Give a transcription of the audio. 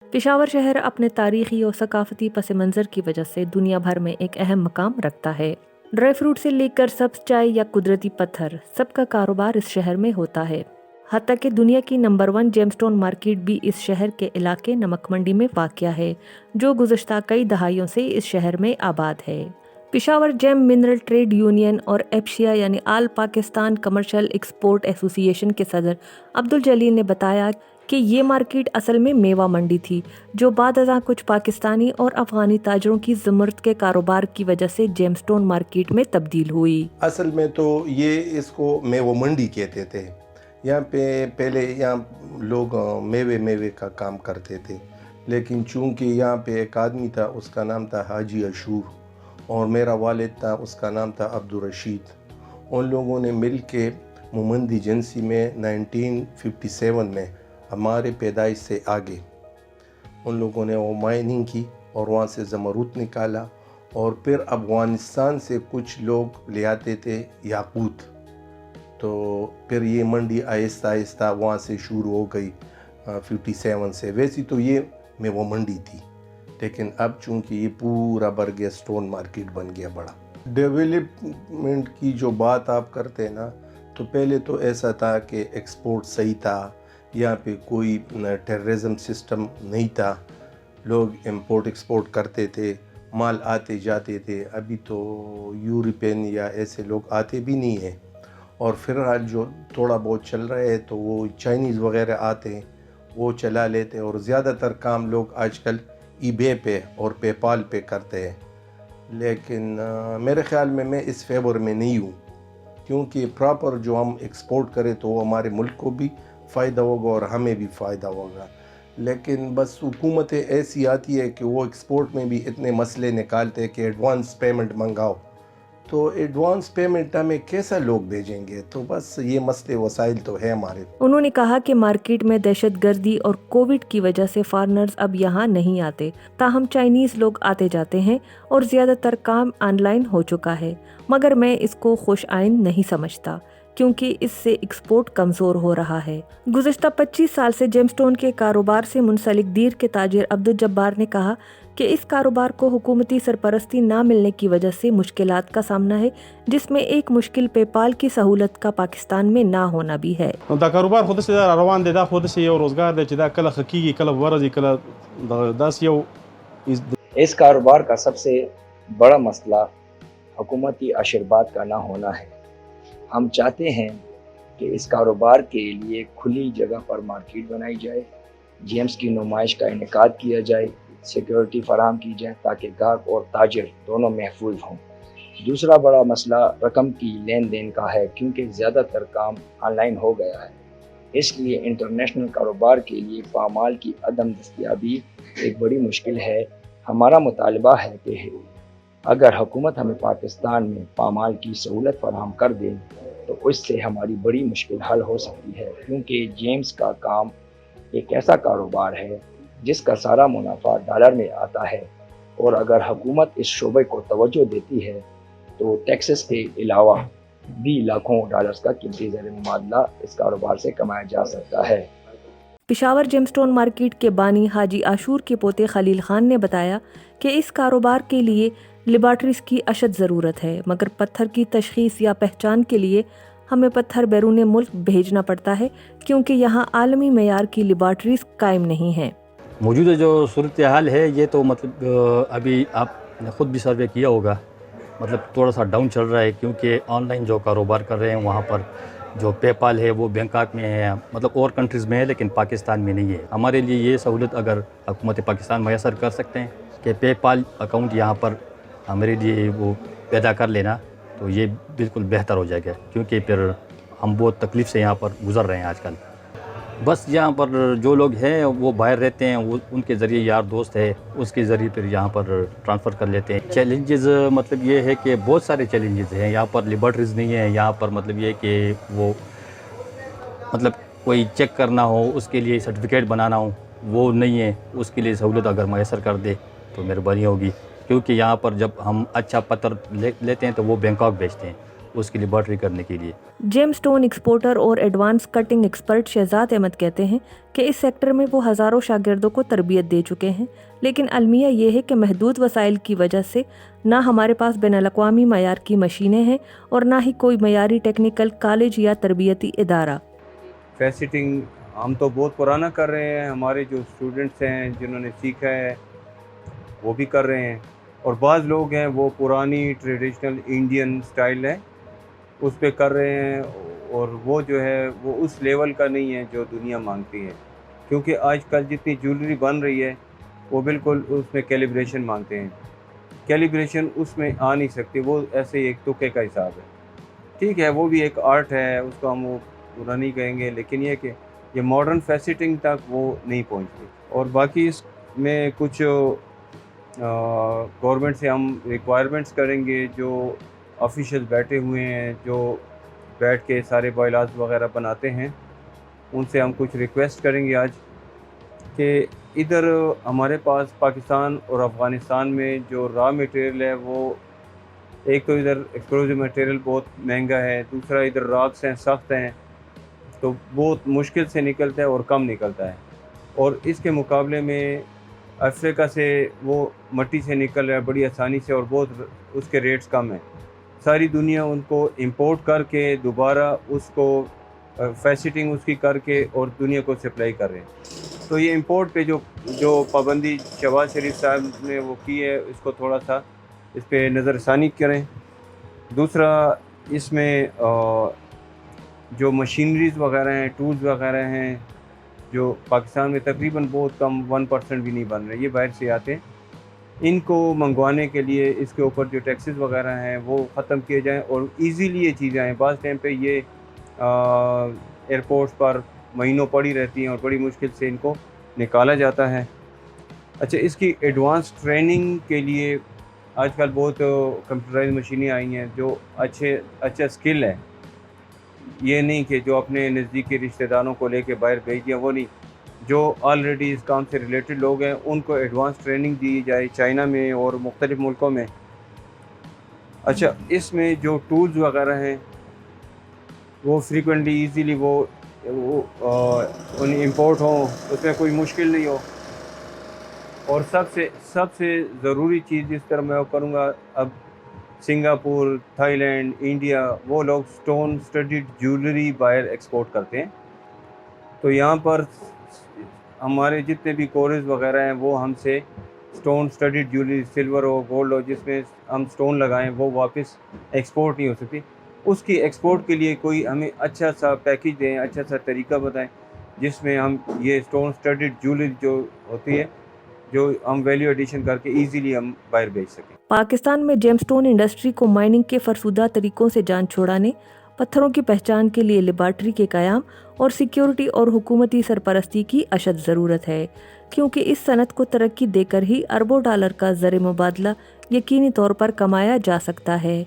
पिशावर शहर अपने तारीखी और सकाफती पस मंज़र की वजह से दुनिया भर में एक अहम मकाम रखता है। ड्राई फ्रूट से लेकर सब्ज चाय या कुदरती पत्थर, सबका कारोबार इस शहर में होता है। हत्ता कि दुनिया की नंबर 1 जेमस्टोन मार्केट भी इस शहर के इलाके नमक मंडी में वाक़या है, जो गुज़श्ता कई दहाइयों से इस शहर में आबाद है। Peshawar gem mineral trade union और एपशिया यानी all Pakistan commercial export association के सदर अब्दुल जलील ने बताया कि ये मार्केट असल में मेवा मंडी थी, जो बाद कुछ पाकिस्तानी और अफगानी ताजरों की ज़मरत के कारोबार की वजह से जेमस्टोन मार्केट में तब्दील हुई। असल में तो ये इसको मेवा मंडी कहते थे। यहाँ पे पहले यहाँ लोग मेवे का काम करते थे, लेकिन चूंकि यहाँ पे एक आदमी था, उसका नाम था हाजी अशूर, और मेरा वालिद था, उसका नाम था अब्दुल रशीद। उन लोगों ने मिल के मोमंदी एजेंसी में 1957 में हमारे पैदाइश से आगे उन लोगों ने वो माइनिंग की और वहाँ से ज़मरूत निकाला, और फिर अफ़गानिस्तान से कुछ लोग ले आते थे याकूत। तो फिर ये मंडी आहिस्ता आहिस्ता वहाँ से शुरू हो गई 57 से। वैसी तो ये में वो मंडी थी, लेकिन अब चूँकि ये पूरा भर गया, स्टोन मार्केट बन गया बड़ा। डेवलपमेंट की जो बात आप करते हैं ना, तो पहले तो ऐसा था कि एक्सपोर्ट सही था, यहाँ पे कोई टेररिज्म सिस्टम नहीं था, लोग इंपोर्ट एक्सपोर्ट करते थे, माल आते जाते थे। अभी तो यूरोपियन या ऐसे लोग आते भी नहीं हैं, और फिर आज जो थोड़ा बहुत चल रहा है तो वो चाइनीज़ वगैरह आते हैं, वो चला लेते हैं, और ज़्यादातर काम लोग आजकल ईबे पे और पेपाल पे करते हैं। लेकिन मेरे ख़्याल में मैं इस फेवर में नहीं हूँ, क्योंकि प्रॉपर जो हम एक्सपोर्ट करें तो वो हमारे मुल्क को भी फ़ायदा होगा और हमें भी फ़ायदा होगा। लेकिन बस हुकूमतें ऐसी आती है कि वो एक्सपोर्ट में भी इतने मसले निकालते हैं कि एडवांस पेमेंट मंगाओ, तो एडवांस पेमेंट हमें कैसा लोग भेजेंगे। तो बस ये मसले वसाइल तो है हमारे। उन्होंने कहा कि मार्केट में दहशतगर्दी और कोविड की वजह से फॉरेनर्स अब यहाँ नहीं आते, ताहम चाइनीज लोग आते जाते हैं और ज्यादातर काम ऑनलाइन हो चुका है, मगर मैं इसको खुश आइन नहीं समझता, क्योंकि इससे एक्सपोर्ट कमज़ोर हो रहा है। गुज़श्ता 25 साल से जेमस्टोन के कारोबार से मुंसलिक दीर के ताजिर अब्दुल जब्बार ने कहा कि इस कारोबार को हुकूमती सरपरस्ती ना मिलने की वजह से मुश्किलात का सामना है, जिसमें एक मुश्किल पेपाल की सहूलत का पाकिस्तान में ना होना भी है। دا کاروبار خود سره روان دی، دا خود سره یو روزګار دی چې دا کله خکېږي، کله ورځي، کله داس یو اس کاروبار کا سب سے بڑا مسئلہ حکومتی اشربات کا نہ ہونا ہے۔ ہم چاہتے ہیں کہ اس کاروبار کے لیے کھلی جگہ پر مارکیٹ بنائی جائے، جیمز کی نمائش کا انعقاد کیا جائے، سیکیورٹی فراہم کی جائے تاکہ گاہک اور تاجر دونوں محفوظ ہوں۔ دوسرا بڑا مسئلہ رقم کی لین دین کا ہے، کیونکہ زیادہ تر کام آن لائن ہو گیا ہے۔ اس لیے انٹرنیشنل کاروبار کے لیے پامال کی عدم دستیابی ایک بڑی مشکل ہے۔ ہمارا مطالبہ ہے کہ اگر حکومت ہمیں پاکستان میں پامال کی سہولت فراہم کر دے تو اس سے ہماری بڑی مشکل حل ہو سکتی ہے، کیونکہ جیمز کا کام ایک ایسا کاروبار ہے جس کا سارا منافع ڈالر میں آتا ہے، اور اگر حکومت اس شعبے کو توجہ دیتی ہے تو ٹیکسز کے علاوہ بھی لاکھوں ڈالرز کا قیمتی زر مبادلہ اس کاروبار سے کمایا جا سکتا ہے۔ पिशावर जेमस्टोन मार्केट के बानी हाजी आशूर के पोते खलील खान ने बताया कि इस कारोबार के लिए लेबॉर्ट्रीज की अशद ज़रूरत है, मगर पत्थर की तशखीस या पहचान के लिए हमें पत्थर बैरून मुल्क भेजना पड़ता है, क्योंकि यहाँ आलमी मेयार की लेबॉर्ट्रीज कायम नहीं हैं। मौजूदा जो सूरत हाल है, ये तो मतलब अभी आपने ख़ुद भी सर्वे किया होगा, मतलब थोड़ा सा डाउन चल रहा है, क्योंकि ऑनलाइन जो कारोबार कर रहे हैं वहाँ पर जो पेपाल है वो बैंकॉक में है, मतलब और कंट्रीज़ में है, लेकिन पाकिस्तान में नहीं है। हमारे लिए ये सहूलत अगर हुकूमत पाकिस्तान मैसर कर सकते हैं कि पेपाल अकाउंट यहाँ पर हमारे लिए वो पैदा कर लेना, तो ये बिल्कुल बेहतर हो जाएगा, क्योंकि फिर हम बहुत तकलीफ़ से यहाँ पर गुज़र रहे हैं आजकल। बस यहाँ पर जो लोग हैं वो बाहर रहते हैं, वो उनके ज़रिए यार दोस्त है, उसके ज़रिए फिर यहाँ पर ट्रांसफ़र कर लेते हैं। चैलेंजेस मतलब ये है कि बहुत सारे चैलेंजेस हैं यहाँ पर। लेबॉर्ट्रीज़ नहीं है यहाँ पर, मतलब ये कि वो मतलब कोई चेक करना हो, उसके लिए सर्टिफिकेट बनाना हो, वो नहीं है। उसके लिए सहूलत अगर मैसर कर दे तो मेहरबानी होगी, क्योंकि यहाँ पर जब हम अच्छा पत्थर लेते हैं तो वो बैंकॉक भेजते हैं, उसकी लेबॉर्ट्री करने के लिए। जेम स्टोन एक्सपोर्टर और advance cutting expert Shahzad Ahmed कहते हैं कि इस सेक्टर में वो हज़ारों शागिर्दों को तरबियत दे चुके हैं, लेकिन अलमिया ये है कि महदूद वसाइल की वजह से ना हमारे पास बैनुल-अक़वामी मयार की मशीनें हैं और ना ही कोई मयारी टेक्निकल कॉलेज या तरबियती इदारा। फैसिटिंग हम तो बहुत पुराना कर रहे हैं, हमारे जो स्टूडेंट्स हैं जिन्होंने सीखा है वो भी कर रहे हैं, और बाज़ लोग हैं वो पुरानी ट्रेडिशनल इंडियन स्टाइल है उस पे कर रहे हैं, और वो जो है वो उस लेवल का नहीं है जो दुनिया मांगती है, क्योंकि आजकल जितनी ज्वेलरी बन रही है वो बिल्कुल उसमें कैलिब्रेशन मांगते हैं। कैलिब्रेशन उसमें आ नहीं सकती, वो ऐसे एक तुक्के का हिसाब है। ठीक है, वो भी एक आर्ट है, उसको हम वो पूरा नहीं कहेंगे, लेकिन ये कि ये मॉडर्न फैसिटिंग तक वो नहीं पहुंचती। और बाकी इसमें कुछ गवर्नमेंट से हम रिक्वायरमेंट्स करेंगे, जो ऑफिशियल बैठे हुए हैं जो बैठ के सारे बायलाज वगैरह बनाते हैं, उनसे हम कुछ रिक्वेस्ट करेंगे आज कि इधर हमारे पास पाकिस्तान और अफ़गानिस्तान में जो रॉ मटेरियल है वो एक तो इधर एक्सप्लोजिव मटेरियल बहुत महंगा है, दूसरा इधर रॉक्स हैं सख्त हैं तो बहुत मुश्किल से निकलता है और कम निकलता है, और इसके मुकाबले में अफ्रीका से वो मट्टी से निकल रहा है बड़ी आसानी से और बहुत उसके रेट्स कम हैं। सारी दुनिया उनको इंपोर्ट करके दोबारा उसको फैसिटिंग उसकी करके और दुनिया को सप्लाई कर रहे हैं। तो ये इंपोर्ट पे जो पाबंदी शहबाज शरीफ साहब ने वो की है, इसको थोड़ा सा इस पर नज़रसानी करें। दूसरा, इसमें जो मशीनरीज़ वगैरह हैं, टूल्स वगैरह हैं, जो पाकिस्तान में तकरीबन बहुत कम 1% भी नहीं बन रहे, ये बाहर से आते हैं, इनको मंगवाने के लिए इसके ऊपर जो टैक्सेस वगैरह हैं वो ख़त्म किए जाएं और इजीली ये चीज़ें आएँ। बाज़ टाइम पे ये एयरपोर्ट्स पर महीनों पड़ी रहती हैं और बड़ी मुश्किल से इनको निकाला जाता है। अच्छा, इसकी एडवांस ट्रेनिंग के लिए आजकल बहुत कंप्यूटराइज मशीनें आई हैं जो अच्छा स्किल है, ये नहीं कि जो अपने नज़दीकी रिश्तेदारों को लेके बाहर भेज दिया, वो नहीं, जो ऑलरेडी इस काम से रिलेटेड लोग हैं उनको एडवांस ट्रेनिंग दी जाए चाइना में और मुख्तलिफ़ मुल्कों में। अच्छा, इसमें जो टूल्स वगैरह हैं वो फ्रीक्वेंटली ईज़िली वो इंपोर्ट हों, उसमें कोई मुश्किल नहीं हो। और सबसे ज़रूरी चीज़ जिस तरह मैं वो करूँगा, अब सिंगापुर, थाईलैंड, इंडिया, वो लोग स्टोन स्टडीड ज्वेलरी बाहर एक्सपोर्ट करते हैं, तो यहाँ पर हमारे जितने भी कोरेज वगैरह हैं वो हमसे स्टोन स्टडीड ज्वेलरी, सिल्वर हो, गोल्ड हो, जिसमें हम स्टोन लगाएं, वो वापस एक्सपोर्ट नहीं हो सकती। उसकी एक्सपोर्ट के लिए कोई हमें अच्छा सा पैकेज दें, अच्छा सा तरीका बताएं जिसमें हम ये स्टोन स्टडीड ज्वेलरी जो होती है, जो हम वैल्यू एडिशन करके इजीली हम बाहर बेच सकें। पाकिस्तान में जेमस्टोन इंडस्ट्री को माइनिंग के फरसुदा तरीकों से जान छुड़ाने, पत्थरों की पहचान के लिए लेबॉर्ट्री के क़याम और सिक्योरिटी और हुकूमती सरपरस्ती की अशद ज़रूरत है, क्योंकि इस सनत को तरक्की देकर ही अरबों डॉलर का ज़र मुबादला यकीनी तौर पर कमाया जा सकता है।